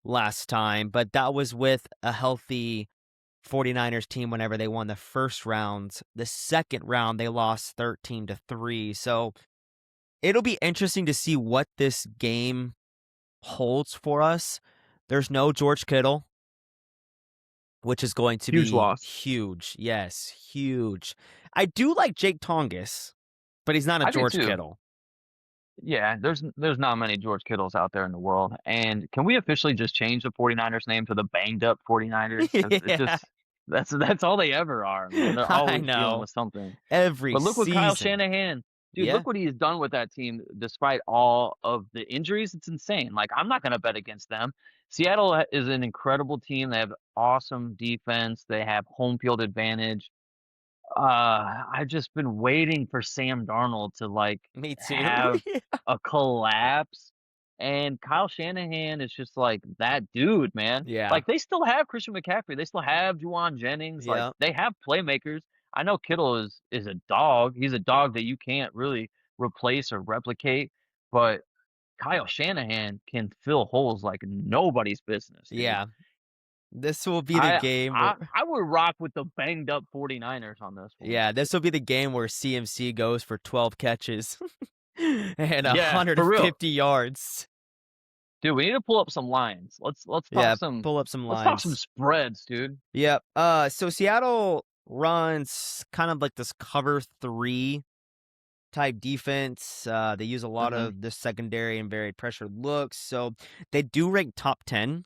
last time, but that was with a healthy 49ers team whenever they won the first round. The second round, they lost 13-3. So it'll be interesting to see what this game holds for us. There's no George Kittle, which is going to Huge be loss. huge. Yes, huge. I do like Jake Tongas, but he's not a I do George too. Kittle. Yeah, there's not many George Kittles out there in the world. And can we officially just change the 49ers name to the banged up 49ers? Because it Yeah, just that's all they ever are, man. They're I always dealing know. with something. Every But look what Kyle season. Shanahan, dude, Yeah. look what he's done with that team despite all of the injuries. It's insane. Like I'm not gonna bet against them. Seattle is an incredible team. They have awesome defense. They have home field advantage. I've just been waiting for Sam Darnold to like Me too. have a collapse, and Kyle Shanahan is just like that dude, man. Yeah. Like they still have Christian McCaffrey, they still have Juwan Jennings, like Yeah. they have playmakers. I know Kittle is a dog. He's a dog that you can't really replace or replicate, but Kyle Shanahan can fill holes like nobody's business, dude. Yeah. This will be the I game where, I I would rock with the banged up 49ers on this one. yeah, this will be the game where CMC goes for 12 catches and Yeah, for real. 150 yards. Dude, we need to pull up some lines. Yeah, pull up some Let's talk some lines. spreads, dude. Yep. So Seattle runs kind of like this cover 3 type defense. They use a lot Hmm. of the secondary and varied pressure looks. So they do rank top 10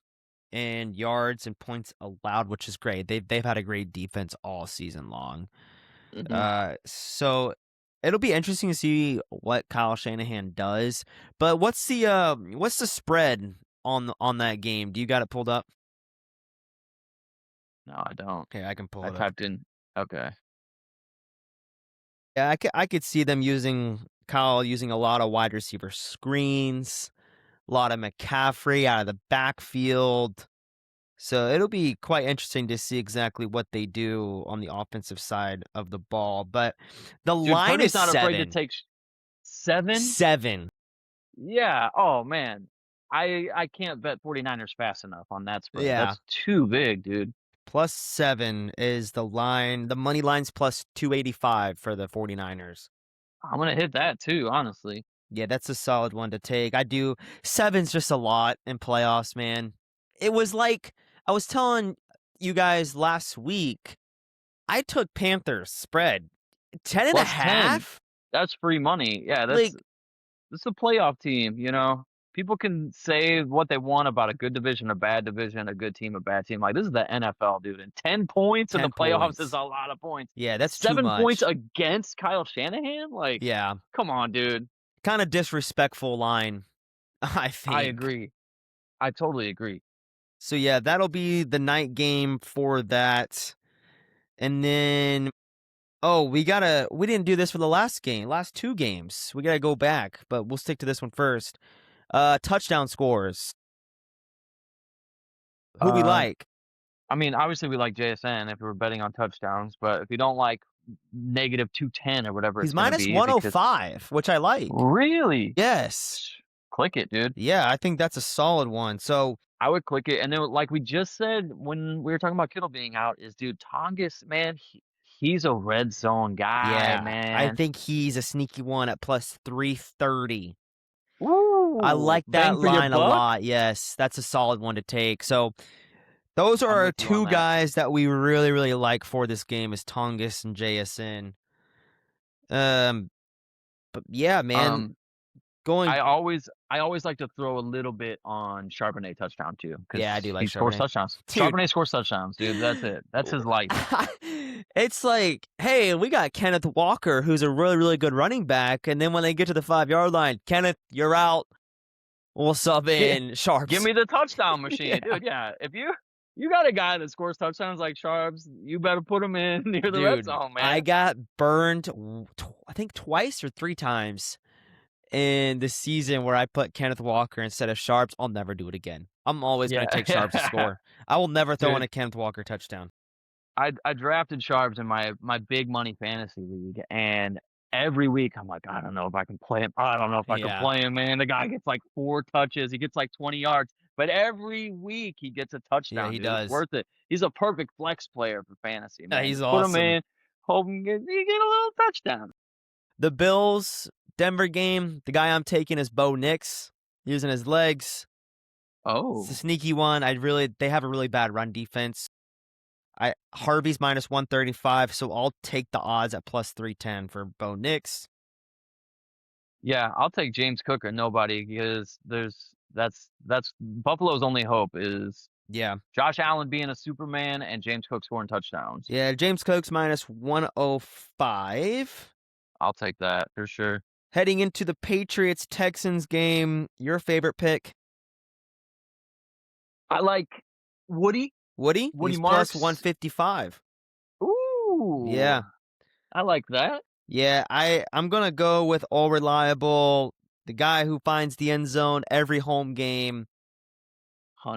in yards and points allowed, which is great. They've had a great defense all season long. Hmm. So it'll be interesting to see what Kyle Shanahan does. But what's the spread on that game? Do you got it pulled up? No, I don't. Okay, I can pull I it up. typed in. Okay. Yeah, I could see them using Kyle using a lot of wide receiver screens, a lot of McCaffrey out of the backfield. So it'll be quite interesting to see exactly what they do on the offensive side of the ball. But the Dude, line Purdy's is not afraid to 7. take 7. 7. Yeah. Oh man. I can't bet 49ers fast enough on that spread. Yeah. That's too big, dude. +7 is the line. The money line's +285 for the 49ers. I'm gonna hit that too, honestly. Yeah, that's a solid one to take. 7's just a lot in playoffs, man. It was like I was telling you guys last week, I took Panthers spread 10 and a +10. half. That's free money. Yeah, Like, this is a playoff team, you know. People can say what they want about a good division, a bad division, a good team, a bad team. Like this is the NFL, dude. And 10 points in the 10 playoffs is points. a lot of points. Yeah, that's too 7 points much. against Kyle Shanahan? Like, Yeah, come on, dude. kind of disrespectful line, I I think. agree. I totally agree. So yeah, that'll be the night game for that. And then we didn't do this for the last 2 games. We gotta go back, but we'll stick to this one first. Touchdown scores. Who we Uh, like? I mean, obviously we like JSN if we're betting on touchdowns, but if you don't like -210 or whatever He's it's gonna minus be, because 105, which I like. really, Yes. click it, dude. Yeah, I think that's a solid one. So I would click it, and then like we just said when we were talking about Kittle being out, is dude Tongus, man, he's a red zone guy, yeah, I man. think he's a sneaky one at +330. I Woo, like that bang for your line a buck. lot. Yes, that's a solid one to take. So those are I'm our with you on 2 that. guys that we really, really like for this game is Tongus and JSN. Um, but yeah, man, Um, going. I always like to throw a little bit on Charbonnet touchdown too, because Yeah, I do like he scores Charbonnet, touchdowns. dude. Charbonnet scores touchdowns, dude. That's it. That's his life. It's like, hey, we got Kenneth Walker, who's a really, really good running back, and then when they get to the 5-yard line, Kenneth, you're out. We'll sub in Sharps. Give me the touchdown machine, Yeah. dude. Yeah, if you got a guy that scores touchdowns like Sharps, you better put him in near the red Dude, zone, I man. got burned, I think twice or 3 times in the season where I put Kenneth Walker instead of Sharps. I'll never do it again. I'm always going Yeah, to take Sharps to score. I will never throw in dude. a Kenneth Walker touchdown. I drafted Sharps in my big money fantasy league, and every week I'm like, I don't know if I can play him. I don't know if I can Yeah. play him, man. The guy gets like 4 touches, he gets like 20 yards, but every week he gets a Yeah, touchdown, he dude. It's does. worth it. He's a perfect flex player for fantasy, Yeah, man. he's Just put him awesome. in, hope you get a little touchdown. The Bills Denver game, the guy I'm taking is Bo Nix, using his legs. It's Oh, a sneaky one. They have a really bad run defense. Harvey's minus 135, so I'll take the odds at +310 for Bo Nix. yeah, I'll take James Cook or nobody, because that's Buffalo's only hope is Yeah. Josh Allen being a Superman and James Cook scoring touchdowns. Yeah, James Cook's minus 105. I'll take that for sure. Heading into the Patriots-Texans game, your favorite pick? I like Woody. Woody? Woody He's plus Marks. 155. Ooh. Yeah. I like that. Yeah, I'm going to go with all reliable, the guy who finds the end zone every home game.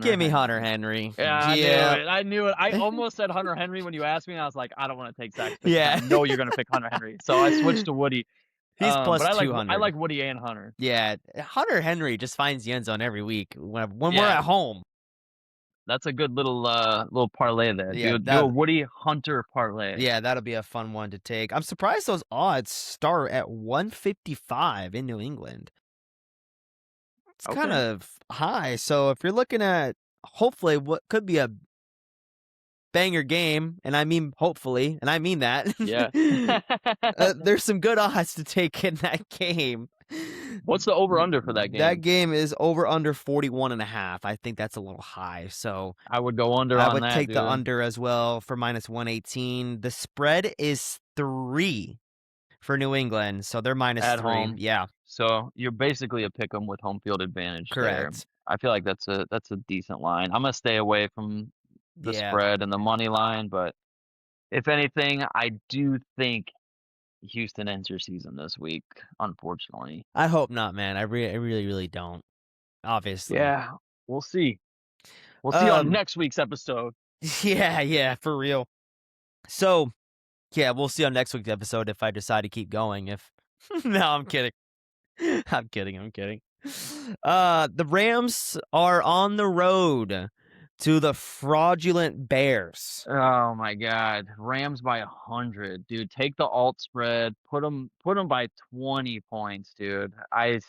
Give me Hunter Henry. Yeah, I Yeah. knew it. I knew it. I almost said Hunter Henry when you asked me, and I was like, I don't want to take Zach's pick. Yeah. I know you're going to pick Hunter Henry. So I switched to Woody. He's plus But I 200. like Woody and Hunter. Yeah, Hunter Henry just finds the end zone every week when we're Yeah. at home. That's a good little parlay there. Yeah, Do a Woody Hunter parlay. yeah, that'll be a fun one to take. I'm surprised those odds start at 155 in New England. It's kind Okay. of high. So if you're looking at hopefully what could be a banger game, and I mean hopefully, and I mean that. Yeah. There's some good odds to take in that game. What's the over-under for that game? That game is over under 41.5. I think that's a little high. So I would go under I on would that, take dude. the under as well for minus 118. The spread is 3 for New England, so they're minus At 3. home. Yeah, So you're basically a pick 'em with home field advantage there. correct. I feel like that's a decent line. I'm gonna stay away from the Yeah, spread and the money line, but if anything, I do think Houston ends your season this week, unfortunately. I hope not, man. I really, really don't. Obviously. Yeah, we'll see. We'll see on next week's episode. Yeah, for real. So, yeah, we'll see on next week's episode if I decide to keep going. If no, I'm kidding. I'm kidding. The Rams are on the road to the fraudulent Bears. Oh my God, Rams by 100, dude. Take the alt spread, put them by 20 points, dude. I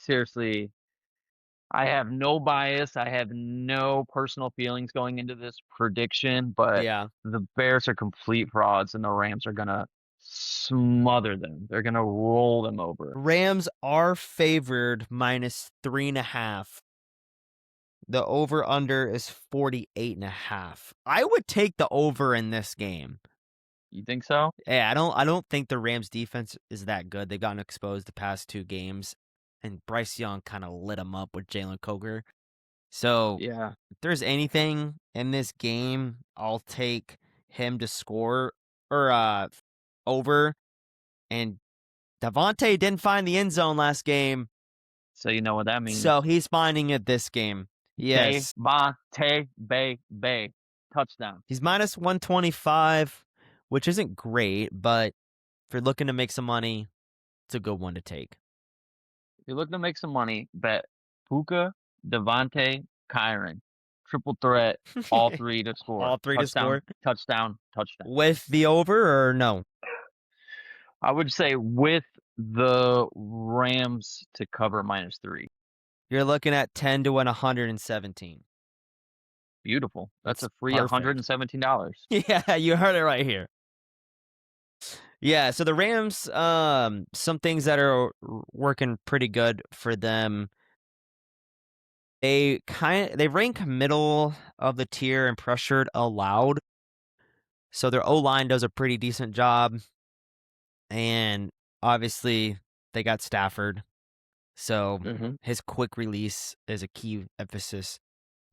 have no bias. I have no personal feelings going into this prediction, but Yeah. the Bears are complete frauds, and the Rams are gonna smother them. They're gonna roll them over. Rams are favored minus 3.5. The over under is 48.5. I would take the over in this game. You think so? Yeah, I don't think the Rams defense is that good. They've gotten exposed the past 2 games, and Bryce Young kind of lit them up with Jalen Coger. So Yeah. if there's anything in this game, I'll take him to score or over. And Davante didn't find the end zone last game, So you know what that means. so he's finding it this game. Yes, Bay. Touchdown. he's minus 125, which isn't great, but if you're looking to make some money, it's a good one to take. If you're looking to make some money, bet Puka, Devontae, Kyron. Triple threat, all 3 to score. All 3 to score? Touchdown. With the over or no? I would say with the Rams to cover -3. You're looking at 10 to win 117. Beautiful. That's a free perfect. $117. Yeah, you heard it right here. Yeah, so the Rams, some things that are working pretty good for them. They rank middle of the tier in pressured allowed. So their O-line does a pretty decent job. And obviously they got Stafford. So his quick release is a key emphasis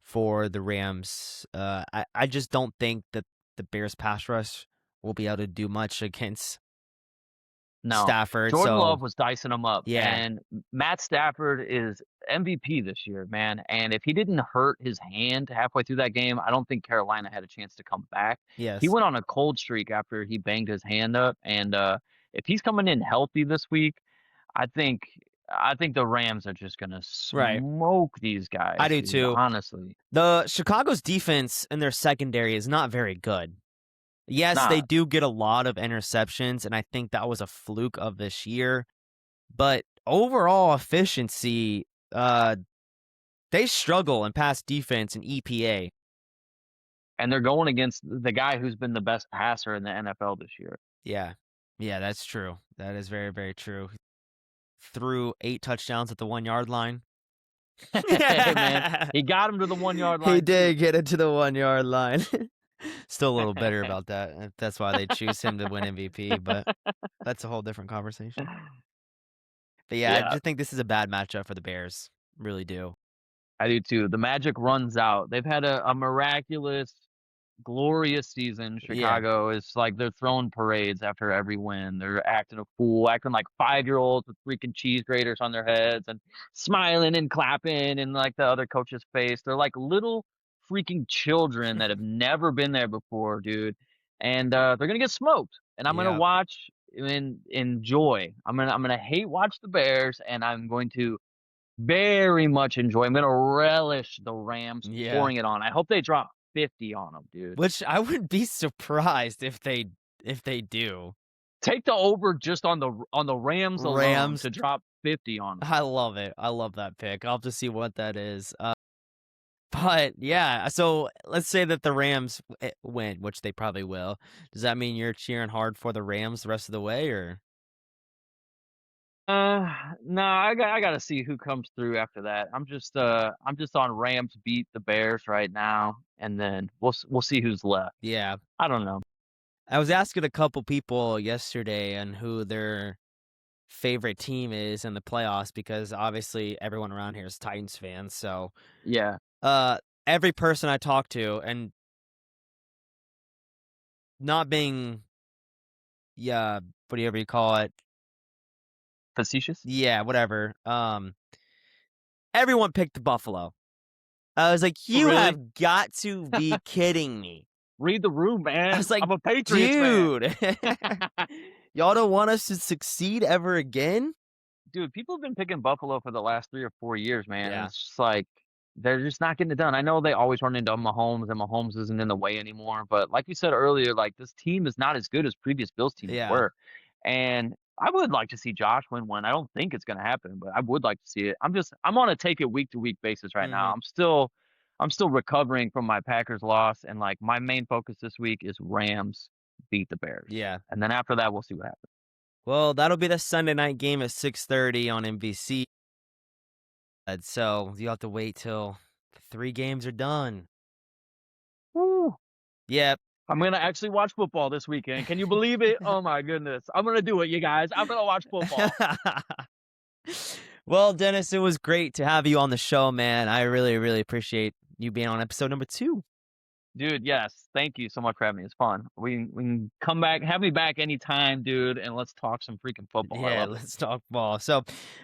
for the Rams. I just don't think that the Bears pass rush will be able to do much against Stafford. Jordan Love was dicing them up. Yeah. And Matt Stafford is MVP this year, man. And if he didn't hurt his hand halfway through that game, I don't think Carolina had a chance to come back. Yes. He went on a cold streak after he banged his hand up. And if he's coming in healthy this week, I think the Rams are just gonna smoke these guys. I do too. Honestly. The Chicago's defense in their secondary is not very good. Yes, they do get a lot of interceptions, and I think that was a fluke of this year. But overall efficiency, they struggle in pass defense and EPA. And they're going against the guy who's been the best passer in the NFL this year. Yeah, that's true. That is very, very true. Threw 8 touchdowns at the 1-yard line. Hey, man, he got him to the 1-yard line. He did get it to the 1-yard line. Still a little bitter about that. That's why they choose him to win MVP, but that's a whole different conversation. But yeah, I just think this is a bad matchup for the Bears. Really do. I do too. The magic runs out. They've had a miraculous, glorious season. Chicago is like they're throwing parades after every win. They're acting a fool, acting like 5-year-olds with freaking cheese graters on their heads and smiling and clapping in like the other coach's face. They're like little freaking children that have never been there before, dude. And they're gonna get smoked. And I'm gonna watch and enjoy. I'm gonna hate watch the Bears, and I'm going to very much enjoy. I'm gonna relish the Rams pouring it on. I hope they drop 50 on them, dude. Which I would be surprised if they do. Take the over just on the Rams alone Rams. to drop 50 on them. I love it. I love that pick. I'll have to see what that is. But yeah, so let's say that the Rams win, which they probably will. Does that mean you're cheering hard for the Rams the rest of the way, or? No, I gotta see who comes through after that. I'm just on Rams beat the Bears right now, and then we'll see who's left. Yeah. I don't know. I was asking a couple people yesterday on who their favorite team is in the playoffs because obviously everyone around here is Titans fans. So, Yeah, every person I talk to, and not being, yeah, whatever you call it, facetious. yeah, whatever. Everyone picked Buffalo. I was like, you Really? have got to be kidding me. Read the room, man. I was like, I'm a Patriots fan. dude, y'all don't want us to succeed ever again? Dude, people have been picking Buffalo for the last 3 or 4 years, man. Yeah. And it's just like they're just not getting it done. I know they always run into Mahomes, and Mahomes isn't in the way anymore. But like you said earlier, like this team is not as good as previous Bills teams Yeah. were. And I would like to see Josh win one. I don't think it's going to happen, but I would like to see it. I'm on a take it week to week basis right now. I'm still recovering from my Packers loss, and like my main focus this week is Rams beat the Bears. Yeah. And then after that, we'll see what happens. Well, that'll be the Sunday night game at 6:30 on NBC. And so you have to wait till the 3 games are done. Woo. Yep. I'm going to actually watch football this weekend. Can you believe it? Oh my goodness. I'm going to do it, you guys. I'm going to watch football. Well, Dennis, it was great to have you on the show, man. I really, really appreciate you being on episode number 2. Dude, yes. Thank you so much for having me. It's fun. We can come back, have me back anytime, dude, and let's talk some freaking football. Yeah, let's talk ball. So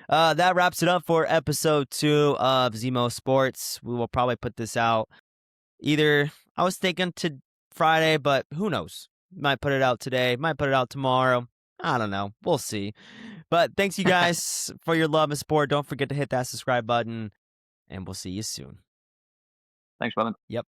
that wraps it up for episode 2 of ZmoSports. We will probably put this out either, I was thinking to Friday, but who knows? Might put it out today, might put it out tomorrow. I don't know. We'll see. But thanks, you guys, for your love and support. Don't forget to hit that subscribe button, and we'll see you soon. Thanks, brother. Yep.